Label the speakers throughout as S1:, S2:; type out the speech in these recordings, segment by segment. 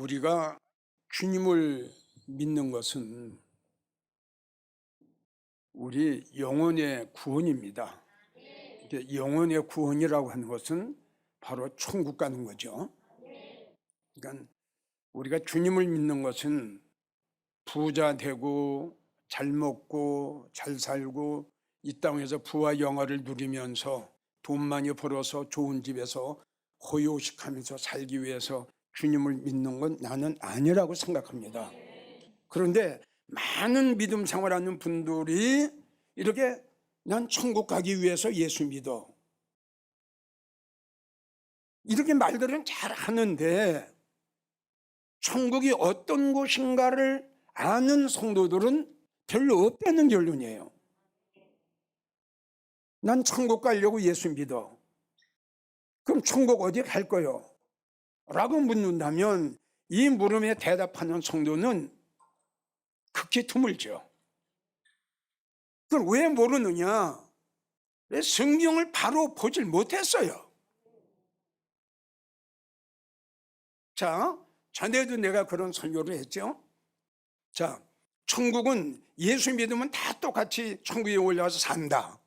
S1: 우리가 주님을 믿는 것은 우리 영혼의 구원입니다. 영혼의 구원이라고 하는 것은 바로 천국 가는 거죠. 그러니까 우리가 주님을 믿는 것은 부자 되고 잘 먹고 잘 살고 이 땅에서 부와 영화를 누리면서 돈 많이 벌어서 좋은 집에서 호요식하면서 살기 위해서 주님을 믿는 건 나는 아니라고 생각합니다. 그런데 많은 믿음 생활하는 분들이 이렇게 난 천국 가기 위해서 예수 믿어, 이렇게 말들은 잘 하는데 천국이 어떤 곳인가를 아는 성도들은 별로 없다는 결론이에요. 난 천국 가려고 예수 믿어. 그럼 천국 어디 갈 거요? 라고 묻는다면 이 물음에 대답하는 성도는 극히 드물죠. 그걸 왜 모르느냐? 왜 성경을 바로 보질 못했어요. 자, 전에도 내가 그런 설교를 했죠. 자, 천국은 예수 믿으면 다 똑같이 천국에 올라가서 산다,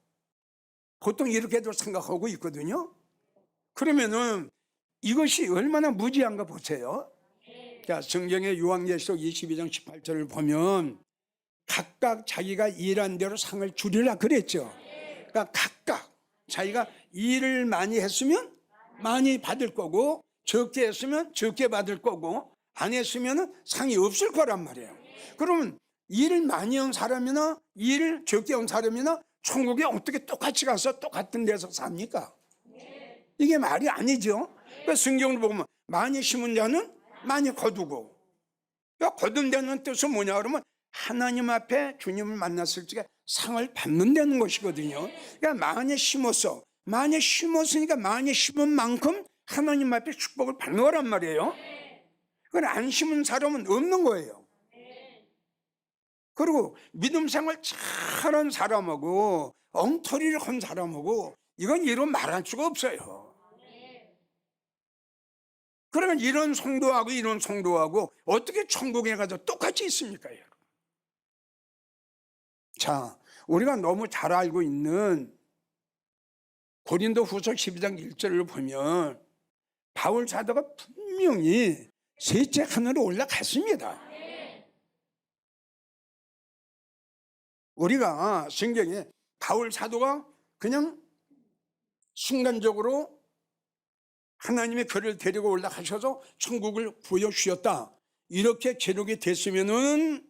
S1: 보통 이렇게도 생각하고 있거든요. 그러면은 이것이 얼마나 무지한가 보세요. 자, 성경의 요한계시록 22장 18절을 보면 각각 자기가 일한 대로 상을 주리라 그랬죠. 그러니까 각각 자기가 일을 많이 했으면 많이 받을 거고, 적게 했으면 적게 받을 거고, 안 했으면 상이 없을 거란 말이에요. 그러면 일을 많이 한 사람이나 일을 적게 한 사람이나 천국에 어떻게 똑같이 가서 똑같은 데서 삽니까? 이게 말이 아니죠. 그러니까 성경을 보면 많이 심은 자는 많이 거두고, 그러니까 거둔다는 뜻은 뭐냐 그러면 하나님 앞에 주님을 만났을 때 상을 받는다는 것이거든요. 그러니까 많이 심었어, 많이 심었으니까 많이 심은 만큼 하나님 앞에 축복을 받는 거란 말이에요. 그걸 안 심은 사람은 없는 거예요. 그리고 믿음 생활 잘한 사람하고 엉터리를 한 사람하고 이건 이런 말할 수가 없어요. 그러면 이런 성도하고 이런 성도하고 어떻게 천국에 가서 똑같이 있습니까, 여러분? 자, 우리가 너무 잘 알고 있는 고린도후서 12장 1절을 보면 바울 사도가 분명히 셋째 하늘로 올라갔습니다. 우리가 성경에 바울 사도가 그냥 순간적으로 하나님의 그를 데리고 올라가셔서 천국을 보여주셨다, 이렇게 기록이 됐으면은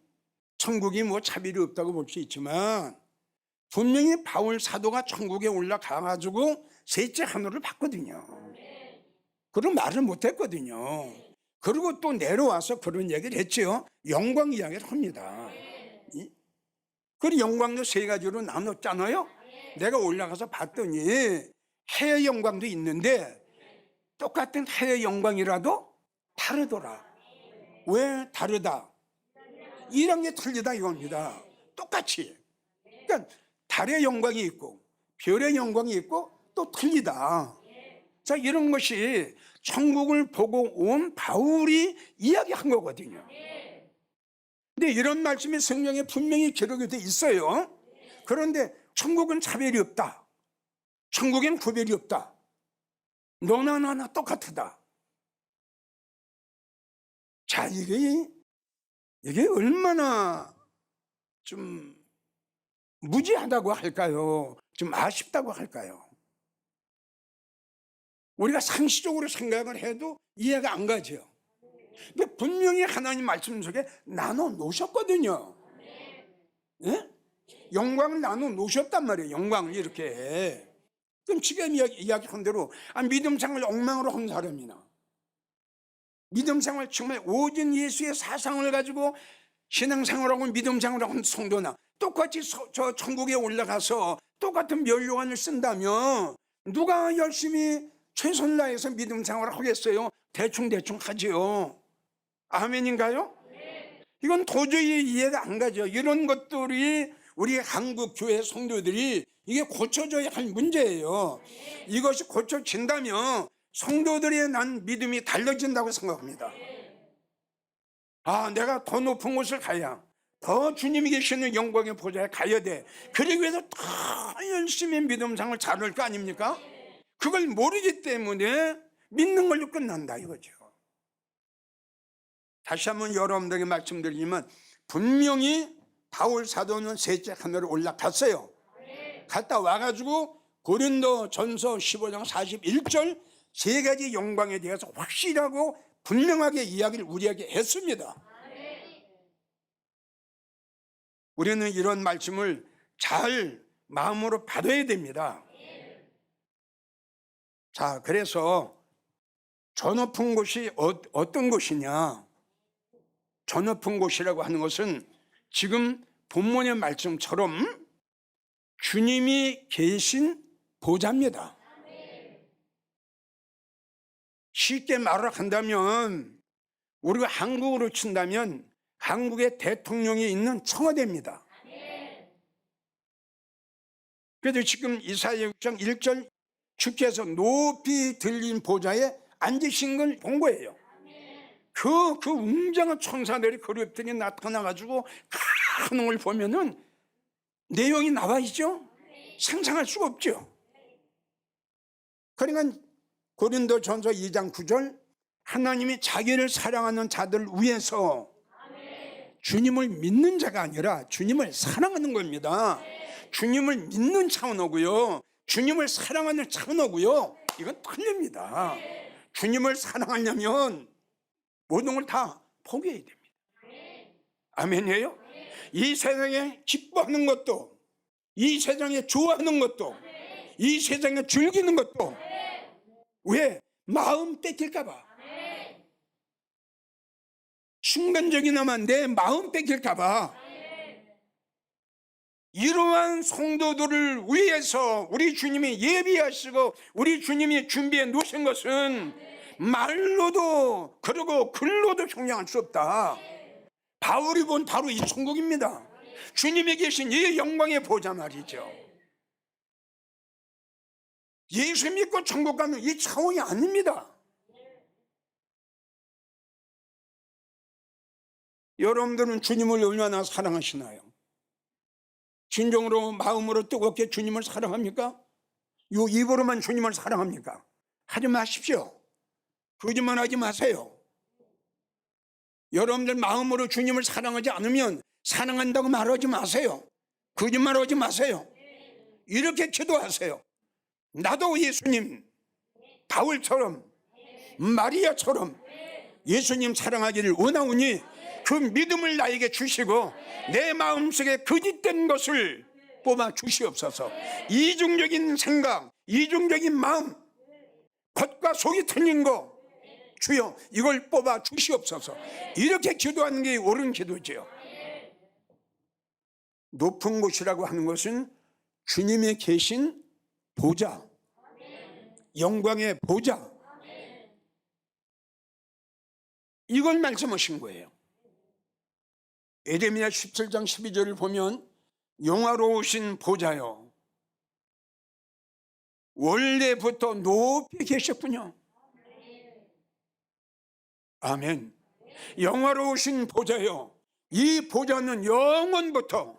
S1: 천국이 뭐 차별이 없다고 볼 수 있지만 분명히 바울 사도가 천국에 올라가가지고 셋째 하늘을 봤거든요. 그런 말을 못했거든요. 그리고 또 내려와서 그런 얘기를 했죠. 영광 이야기를 합니다. 그 영광도 세 가지로 나눴잖아요. 내가 올라가서 봤더니 해의 영광도 있는데 똑같은 해의 영광이라도 다르더라. 왜 다르다? 이런 게 틀리다 이겁니다. 똑같이. 그러니까 달의 영광이 있고 별의 영광이 있고 또 틀리다. 자, 이런 것이 천국을 보고 온 바울이 이야기한 거거든요. 근데 이런 말씀이 성경에 분명히 기록이 돼 있어요. 그런데 천국은 차별이 없다, 천국엔 구별이 없다, 너나 나나 똑같다. 자, 이게 얼마나 좀 무지하다고 할까요? 좀 아쉽다고 할까요? 우리가 상식적으로 생각을 해도 이해가 안 가죠. 근데 분명히 하나님 말씀 속에 나눠 놓으셨거든요. 예? 영광을 나눠 놓으셨단 말이에요. 영광을 이렇게. 그럼 지금 이야기한 대로 믿음 생활 엉망으로 한 사람이나 믿음 생활 정말 오직 예수의 사상을 가지고 신앙생활하고 믿음 생활을 한 성도나 똑같이 저 천국에 올라가서 똑같은 면류관을 쓴다면 누가 열심히 최선을 다해서 믿음 생활을 하겠어요? 대충 하지요. 아멘인가요? 이건 도저히 이해가 안 가죠. 이런 것들이 우리 한국 교회 성도들이 이게 고쳐져야 할 문제예요. 이것이 고쳐진다면 성도들의 난 믿음이 달라진다고 생각합니다. 아, 내가 더 높은 곳을 가야, 더 주님이 계시는 영광의 보좌에 가야 돼. 그러기 위해서 더 열심히 믿음 생활을 잘할 거 아닙니까? 그걸 모르기 때문에 믿는 걸로 끝난다 이거죠. 다시 한번 여러분들에게 말씀드리지만, 분명히 바울 사도는 셋째 하늘에 올라갔어요. 갔다 와가지고 고린도 전서 15장 41절 세 가지 영광에 대해서 확실하고 분명하게 이야기를 우리에게 했습니다. 우리는 이런 말씀을 잘 마음으로 받아야 됩니다. 자, 그래서 저 높은 곳이 어떤 곳이냐? 저 높은 곳이라고 하는 것은 지금 본문의 말씀처럼 주님이 계신 보좌입니다. 쉽게 말을 한다면, 우리가 한국으로 친다면 한국의 대통령이 있는 청와대입니다. 그래서 지금 이사야 6장 1절 주께서 높이 들린 보좌에 앉으신 걸 본 거예요. 그 웅장한 천사들이 그룹들이 나타나가지고 하는 걸 보면은 내용이 나와 있죠? 상상할 수가 없죠? 그러니까 고린도 전서 2장 9절, 하나님이 자기를 사랑하는 자들을 위해서 주님을 믿는 자가 아니라 주님을 사랑하는 겁니다. 주님을 믿는 차원이고요, 주님을 사랑하는 차원이고요, 이건 틀립니다. 주님을 사랑하려면 모든 걸 다 포기해야 됩니다. 아멘이에요? 이 세상에 기뻐하는 것도, 이 세상에 좋아하는 것도, 이 세상에 즐기는 것도, 왜? 마음 뺏길까 봐. 순간적이나마 내 마음 뺏길까 봐. 이러한 성도들을 위해서 우리 주님이 예비하시고 우리 주님이 준비해 놓으신 것은 말로도 그러고 글로도 형용할 수 없다. 바울이 본 바로 이 천국입니다. 주님이 계신 이 영광의 보좌 말이죠. 예수 믿고 천국 가면 이 차원이 아닙니다. 여러분들은 주님을 얼마나 사랑하시나요? 진정으로 마음으로 뜨겁게 주님을 사랑합니까? 요 입으로만 주님을 사랑합니까? 하지 마십시오. 거짓말 하지 마세요. 여러분들 마음으로 주님을 사랑하지 않으면 사랑한다고 말하지 마세요. 거짓말 하지 마세요. 이렇게 기도하세요. 나도 예수님, 바울처럼, 마리아처럼 예수님 사랑하기를 원하오니 그 믿음을 나에게 주시고 내 마음속에 거짓된 것을 뽑아 주시옵소서. 이중적인 생각, 이중적인 마음, 겉과 속이 틀린 거, 주여 이걸 뽑아 주시옵소서. 이렇게 기도하는 게 옳은 기도죠. 높은 곳이라고 하는 것은 주님이 계신 보좌, 영광의 보좌, 이걸 말씀하신 거예요. 에레미야 17장 12절을 보면 영화로우신 보좌요, 원래부터 높이 계셨군요. 아멘. 영화로우신 보좌요, 이 보좌는 영원부터,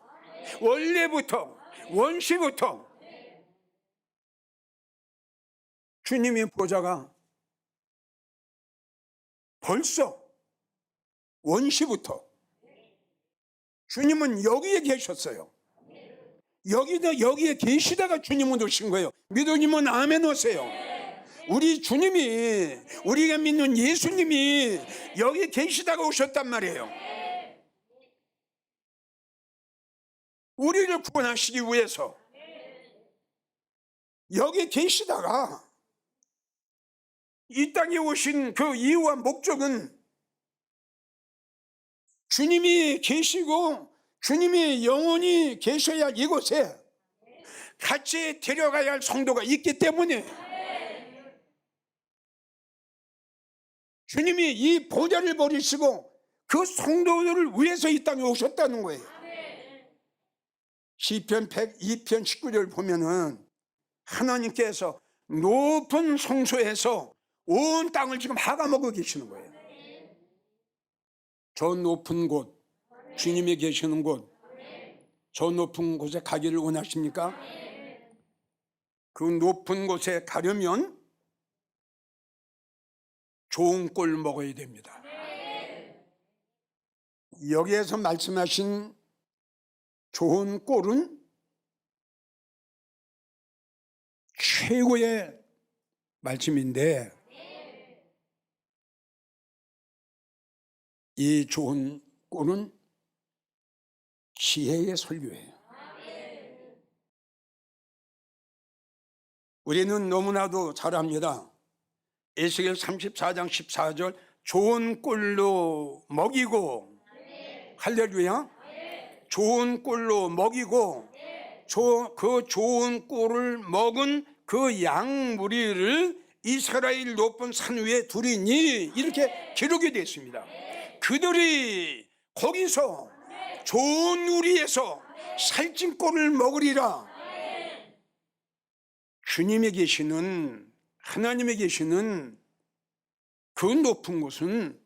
S1: 원래부터, 원시부터 주님의 보좌가 벌써 원시부터 주님은 여기에 계셨어요. 여기에 계시다가 주님은 오신 거예요. 믿으시면 아멘 하세요. 우리 주님이, 우리가 믿는 예수님이 여기 계시다가 오셨단 말이에요. 우리를 구원하시기 위해서 여기 계시다가 이 땅에 오신 그 이유와 목적은 주님이 계시고 주님이 영원히 계셔야 이곳에 같이 데려가야 할 성도가 있기 때문에 주님이 이 보좌를 버리시고 그 성도들을 위해서 이 땅에 오셨다는 거예요. 시편 102편 19절 보면은 하나님께서 높은 성소에서 온 땅을 지금 갉아먹어 계시는 거예요. 저 높은 곳, 주님이 계시는 곳, 저 높은 곳에 가기를 원하십니까? 그 높은 곳에 가려면 좋은 꼴 먹어야 됩니다. 여기에서 말씀하신 좋은 꼴은 최고의 말씀인데, 이 좋은 꼴은 지혜의 설교예요. 우리는 너무나도 잘 압니다. 에스겔 34장 14절, 좋은 꼴로 먹이고, 할렐루야, 좋은 꼴로 먹이고, 그 좋은 꼴을 먹은 그 양 무리를 이스라엘 높은 산 위에 두리니, 이렇게 기록이 되어 있습니다. 그들이 거기서 좋은 우리에서 살찐 꼴을 먹으리라. 주님이 계시는, 하나님이 계시는 그 높은 곳은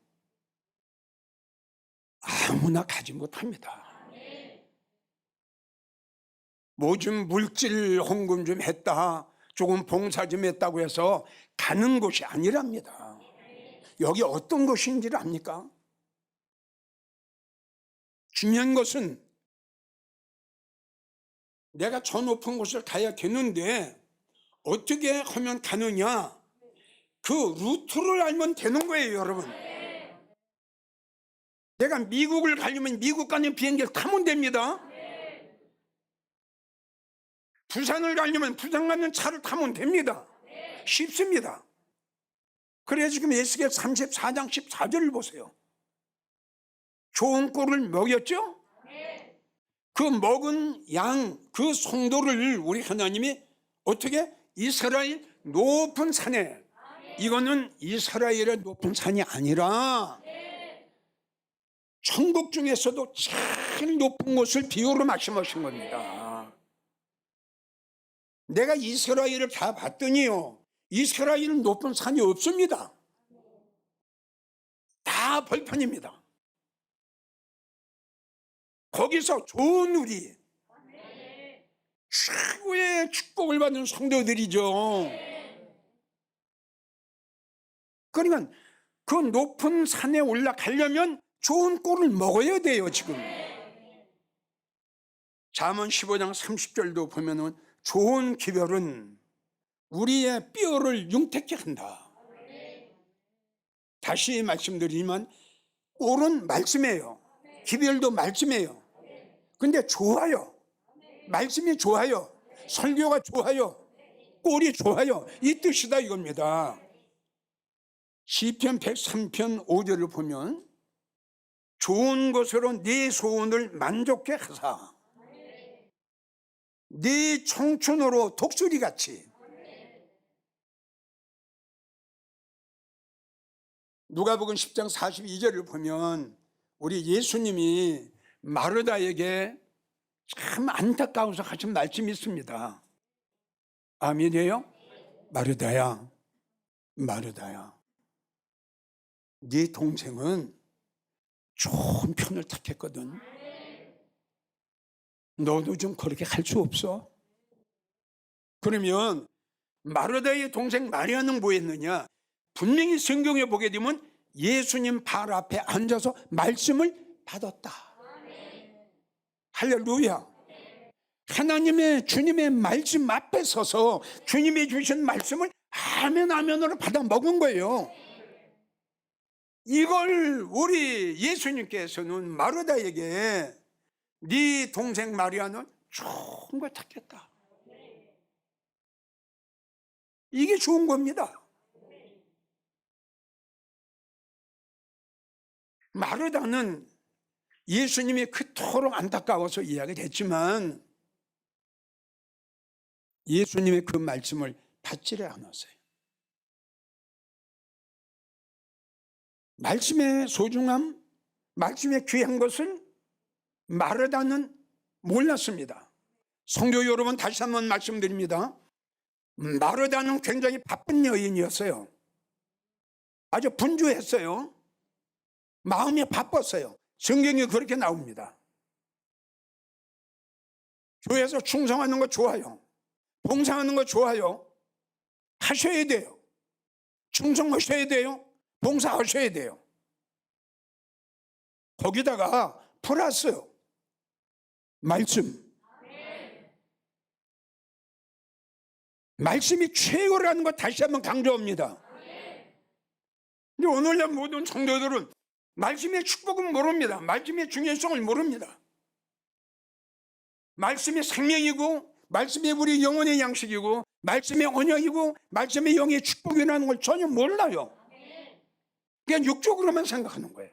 S1: 아무나 가지 못합니다. 뭐 좀 물질 헌금 좀 했다, 조금 봉사 좀 했다고 해서 가는 곳이 아니랍니다. 여기 어떤 곳인지를 압니까? 중요한 것은 내가 저 높은 곳을 가야 되는데 어떻게 하면 가느냐, 그 루트를 알면 되는 거예요, 여러분. 내가 미국을 가려면 미국 가는 비행기를 타면 됩니다. 부산을 가려면 부산 가는 차를 타면 됩니다. 쉽습니다. 그래서 지금 에스겔 34장 14절을 보세요. 좋은 꼴을 먹였죠? 그 먹은 양, 그 성도를 우리 하나님이 어떻게? 이스라엘 높은 산에, 이거는 이스라엘의 높은 산이 아니라 천국 중에서도 제일 높은 곳을 비유로 말씀하신 겁니다. 내가 이스라엘을 다 봤더니요, 이스라엘은 높은 산이 없습니다. 다 벌판입니다. 거기서 좋은 우리, 최고의 축복을 받는 성도들이죠. 그러니까 그 높은 산에 올라가려면 좋은 꼴을 먹어야 돼요. 지금 잠언 15장 30절도 보면은 좋은 기별은 우리의 뼈를 융택케 한다. 다시 말씀드리지만 꼴은 말씀이에요. 기별도 말씀이에요. 근데 좋아요. 말씀이 좋아요. 설교가 좋아요. 꼴이 좋아요. 이 뜻이다 이겁니다. 시편 103편 5절을 보면 좋은 것으로 네 소원을 만족케 하사 네 청춘으로 독수리같이. 누가복음 10장 42절을 보면 우리 예수님이 마르다에게 참 안타까워서 하신 말씀이 있습니다. 아멘이에요? 마르다야, 마르다야, 네 동생은 좋은 편을 택했거든. 너도 좀 그렇게 할 수 없어? 그러면 마르다의 동생 마리아는 뭐 했느냐? 분명히 성경에 보게 되면 예수님 발 앞에 앉아서 말씀을 받았다. 할렐루야. 하나님의, 주님의 말씀 앞에 서서 주님이 주신 말씀을 아멘 아멘으로 받아 먹은 거예요. 이걸 우리 예수님께서는 마르다에게 네 동생 마리아는 좋은 걸 택했다. 이게 좋은 겁니다. 마르다는 예수님이 그토록 안타까워서 이야기를 했지만 예수님의 그 말씀을 받지를 않았어요. 말씀의 소중함, 말씀의 귀한 것을 마르다는 몰랐습니다. 성도 여러분, 다시 한번 말씀드립니다. 마르다는 굉장히 바쁜 여인이었어요. 아주 분주했어요. 마음이 바빴어요. 성경에 그렇게 나옵니다. 교회에서 충성하는 거 좋아요. 봉사하는 거 좋아요. 하셔야 돼요. 충성하셔야 돼요. 봉사하셔야 돼요. 거기다가 플러스 말씀. 말씀이 최고라는 거 다시 한번 강조합니다. 근데 오늘날 모든 성도들은 말씀의 축복은 모릅니다. 말씀의 중요성을 모릅니다. 말씀이 생명이고 말씀이 우리 영혼의 양식이고 말씀의 언약이고 말씀의 영의 축복이라는 걸 전혀 몰라요. 그냥 육적으로만 생각하는 거예요.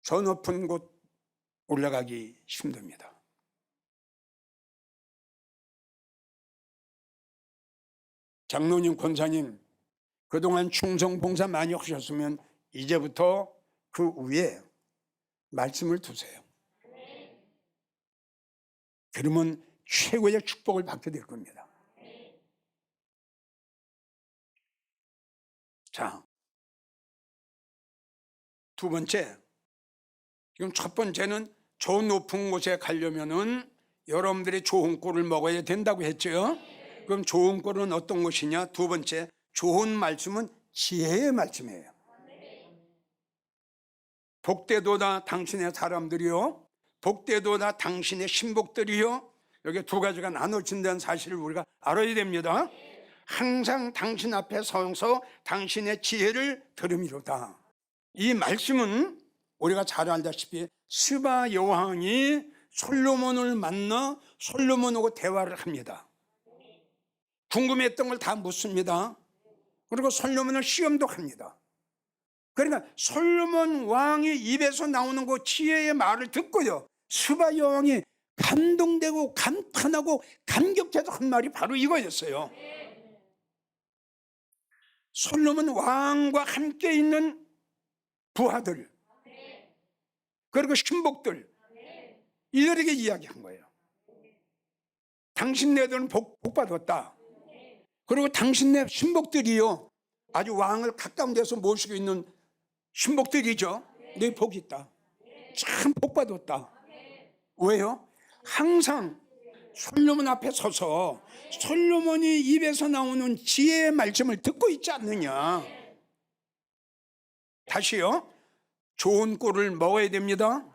S1: 저 높은 곳 올라가기 힘듭니다. 장로님, 권사님, 그동안 충성 봉사 많이 하셨으면 이제부터 그 위에 말씀을 두세요. 그러면 최고의 축복을 받게 될 겁니다. 자, 두 번째, 지금 첫 번째는 저 높은 곳에 가려면은 여러분들이 좋은 꼴을 먹어야 된다고 했죠. 그럼 좋은 꼴은 어떤 것이냐? 두 번째, 좋은 말씀은 지혜의 말씀이에요. 복되도다 당신의 사람들이요, 복되도다 당신의 신복들이요. 여기 두 가지가 나눠진다는 사실을 우리가 알아야 됩니다. 항상 당신 앞에 서서 당신의 지혜를 들음이로다. 이 말씀은 우리가 잘 알다시피 스바 여왕이 솔로몬을 만나 솔로몬하고 대화를 합니다. 궁금했던 걸 다 묻습니다. 그리고 솔로몬을 시험도 합니다. 그러니까 솔로몬 왕의 입에서 나오는 그 지혜의 말을 듣고요, 스바 여왕이 감동되고 감탄하고 감격해서 한 말이 바로 이거였어요. 솔로몬 왕과 함께 있는 부하들, 그리고 신복들, 이들에게 이야기한 거예요. 당신네들은 복 받았다. 그리고 당신네 신복들이요, 아주 왕을 가까운 데서 모시고 있는 신복들이죠. 네, 복이 있다. 참 복 받았다. 왜요? 항상 솔로몬 앞에 서서 솔로몬이 입에서 나오는 지혜의 말씀을 듣고 있지 않느냐. 다시요, 좋은 꼴을 먹어야 됩니다.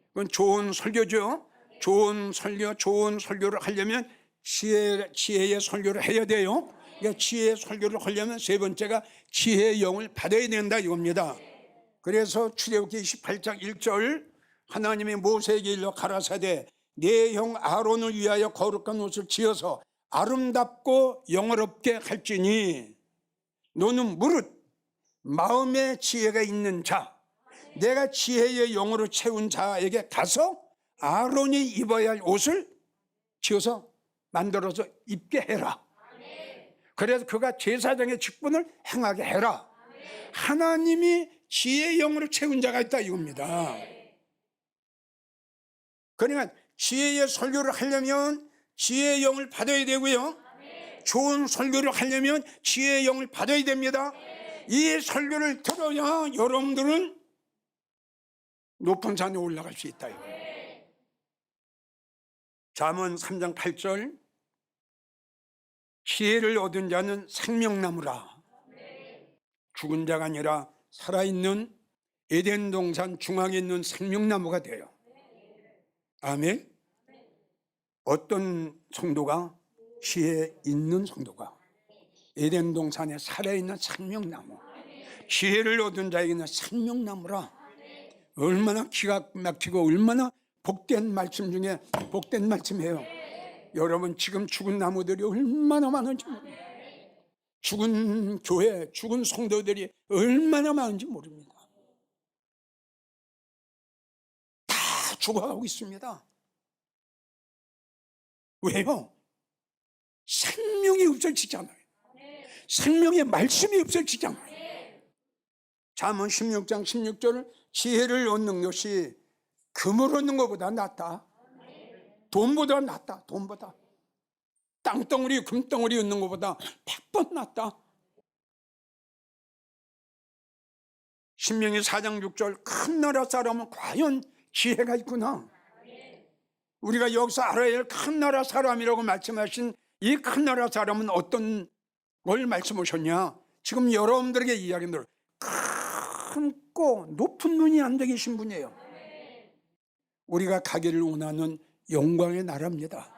S1: 그건 좋은 설교죠. 좋은 설교, 좋은 설교를 하려면 지혜의 설교를 해야 돼요. 그러니까 지혜의 설교를 하려면 세 번째가 지혜의 영을 받아야 된다 이겁니다. 그래서 출애굽기 28장 1절, 하나님이 모세에게 일러 가라사대 내 형 아론을 위하여 거룩한 옷을 지어서 아름답고 영화롭게 할지니 너는 무릇 마음에 지혜가 있는 자, 내가 지혜의 영으로 채운 자에게 가서 아론이 입어야 할 옷을 지어서 만들어서 입게 해라. 그래서 그가 제사장의 직분을 행하게 해라. 하나님이 지혜의 영으로 채운 자가 있다 이겁니다. 그러니까 지혜의 설교를 하려면 지혜의 영을 받아야 되고요, 좋은 설교를 하려면 지혜의 영을 받아야 됩니다. 이 설교를 들어야 여러분들은 높은 산에 올라갈 수 있다 이거예요. 잠언 3장 8절, 지혜를 얻은 자는 생명나무라. 죽은 자가 아니라 살아있는 에덴 동산 중앙에 있는 생명나무가 돼요. 아멘. 어떤 성도가? 지혜 있는 성도가 에덴 동산에 살아있는 생명나무, 지혜를 얻은 자에게는 생명나무라. 얼마나 기가 막히고 얼마나 복된 말씀 중에 복된 말씀이에요. 여러분, 지금 죽은 나무들이 얼마나 많은지 모릅니다. 죽은 교회, 죽은 성도들이 얼마나 많은지 모릅니다. 다 죽어가고 있습니다. 왜요? 생명이 없어지잖아요. 생명의 말씀이 없어지잖아요. 잠언 16장 16절을 지혜를 얻는 것이 금을 얻는 것보다 낫다. 돈보다 낫다. 돈보다. 땅덩어리 금덩어리 얻는 것보다 100번 낫다. 신명기 4장 6절 큰 나라 사람은 과연 지혜가 있구나. 우리가 여기서 알아야 할 큰 나라 사람이라고 말씀하신 이 큰 나라 사람은 어떤 걸 말씀하셨냐? 지금 여러분들에게 이야기를 크고 높은 눈이 안 되신 분이에요. 우리가 가기를 원하는 영광의 나라입니다.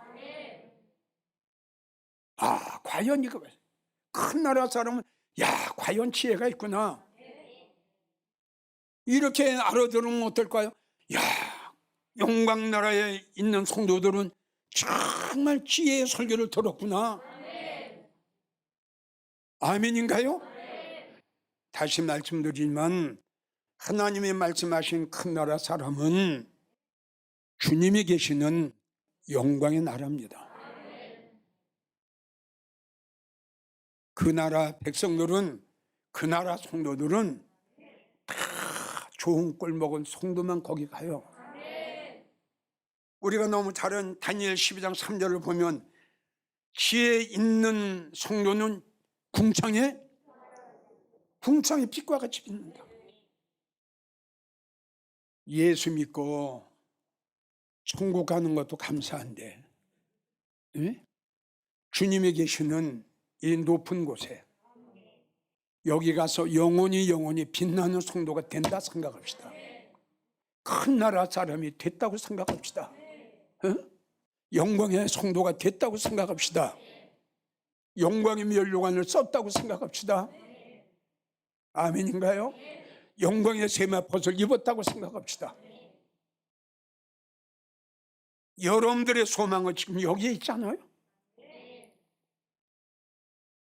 S1: 아, 과연 이거 큰 나라 사람은 야, 과연 지혜가 있구나. 이렇게 알아들으면 어떨까요? 야, 영광 나라에 있는 성도들은 정말 지혜의 설교를 들었구나. 아멘인가요? 다시 말씀드리지만 하나님이 말씀하신 큰 나라 사람은 주님이 계시는 영광의 나라입니다. 그 나라 백성들은, 그 나라 성도들은 다 좋은 꼴 먹은 성도만 거기 가요. 우리가 너무 잘 아는 다니엘 12장 3절을 보면 지혜 있는 성도는 궁창에 빛과 같이 빛난다. 예수 믿고 천국 가는 것도 감사한데, 예? 주님이 계시는 이 높은 곳에 여기 가서 영원히 빛나는 성도가 된다 생각합시다. 큰 나라 사람이 됐다고 생각합시다. 영광의 성도가 됐다고 생각합시다. 영광의 면류관을 썼다고 생각합시다. 아멘인가요? 영광의 세마포를 입었다고 생각합시다. 여러분들의 소망은 지금 여기에 있잖아요.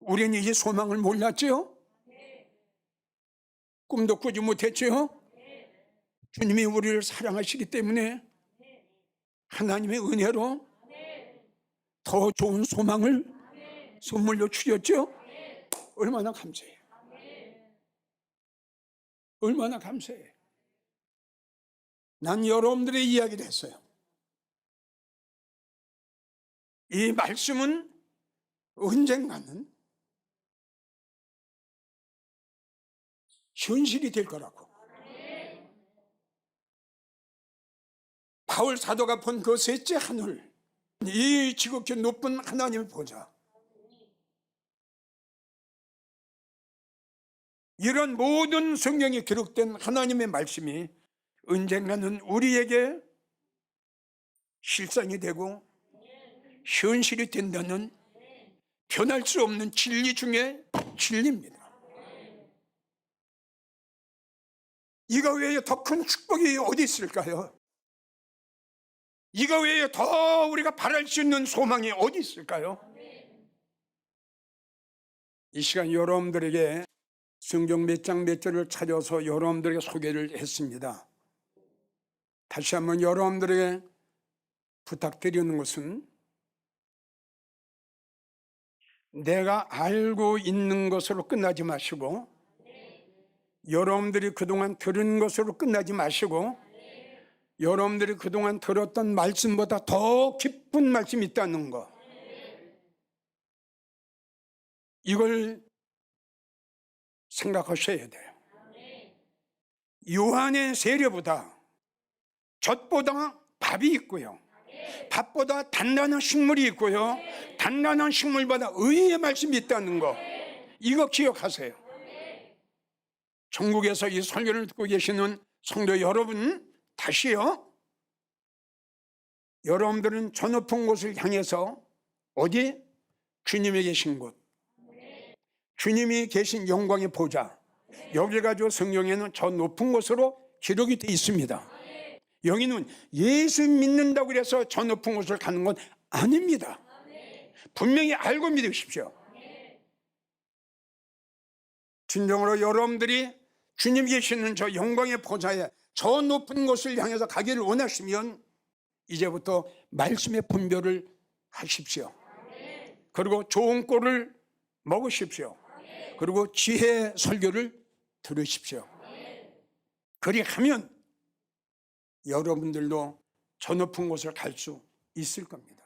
S1: 우리는 이 소망을 몰랐죠? 꿈도 꾸지 못했죠? 주님이 우리를 사랑하시기 때문에 하나님의 은혜로 더 좋은 소망을 선물로 주셨죠? 얼마나 감사해요. 얼마나 감사해요. 난 여러분들의 이야기를 했어요. 이 말씀은 언젠가는 현실이 될 거라고. 바울 사도가 본 그 셋째 하늘, 이 지극히 높은 하나님을 보자. 이런 모든 성경에 기록된 하나님의 말씀이 언젠가는 우리에게 실상이 되고 현실이 된다는 변할 수 없는 진리 중에 진리입니다. 이거 외에 더 큰 축복이 어디 있을까요? 이거 외에 더 우리가 바랄 수 있는 소망이 어디 있을까요? 이 시간 여러분들에게 성경 몇 장 몇 절을 찾아서 여러분들에게 소개를 했습니다. 다시 한번 여러분들에게 부탁드리는 것은 내가 알고 있는 것으로 끝나지 마시고, 여러분들이 그동안 들은 것으로 끝나지 마시고, 여러분들이 그동안 들었던 말씀보다 더 깊은 말씀이 있다는 거, 이걸 생각하셔야 돼요. 요한의 세례보다 젖보다 밥이 있고요, 밥보다 단단한 식물이 있고요, 단단한 식물보다 의의 말씀이 있다는 거, 이거 기억하세요. 전국에서 이 설교를 듣고 계시는 성도 여러분, 다시요, 여러분들은 저 높은 곳을 향해서, 어디? 주님이 계신 곳, 주님이 계신 영광의 보좌, 여기 가지고 성경에는 저 높은 곳으로 기록이 되어 있습니다. 여기는 예수 믿는다고 해서 저 높은 곳을 가는 건 아닙니다. 분명히 알고 믿으십시오. 진정으로 여러분들이 주님 계시는 저 영광의 보좌에 저 높은 곳을 향해서 가기를 원하시면 이제부터 말씀의 분별을 하십시오. 그리고 좋은 꼴을 먹으십시오. 그리고 지혜 설교를 들으십시오. 그리하면 여러분들도 저 높은 곳을 갈 수 있을 겁니다.